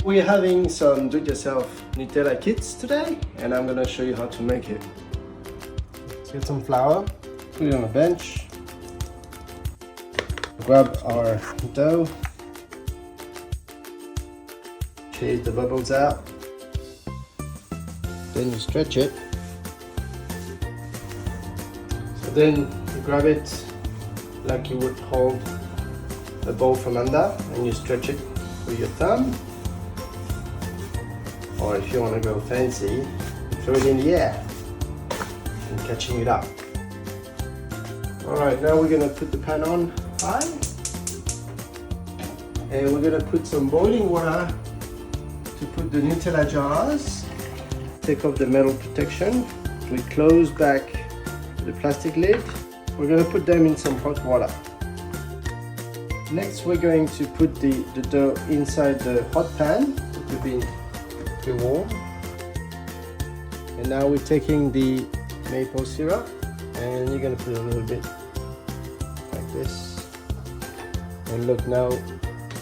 We're having some do-it-yourself Nutella kits today, and I'm gonna show you how to make it. Let's get some flour, put it on a bench, grab our dough, chase the bubbles out, then you stretch it. So then you grab it like you would hold a bowl from under, and you stretch it with your thumb. Or if you want to go fancy, throw it in the air and catching it up. Alright, now we're going to put the pan on high, and we're going to put some boiling water to put the Nutella jars. Take off the metal protection. We close back the plastic lid. We're going to put them in some hot water. Next we're going to put the dough inside the hot pan to be warm. And now we're taking the maple syrup, and you're going to put a little bit like this. And look, now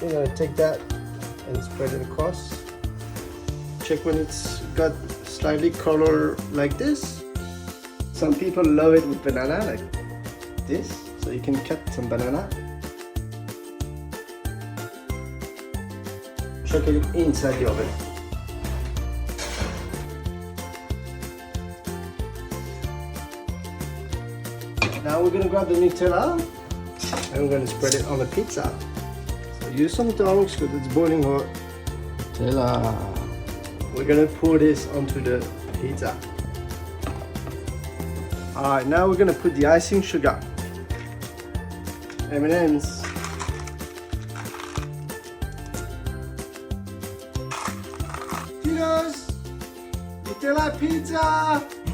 you're going to take that and spread it across. Check when it's got slightly color like this. Some people love it with banana like this, so you can cut some banana. Chuck it inside the oven. Now we're going to grab the Nutella and we're going to spread it on the pizza. So use some tongs because it's boiling hot. Nutella. We're going to pour this onto the pizza. Alright, now we're going to put the icing sugar. M&M's. Nutella Pizza!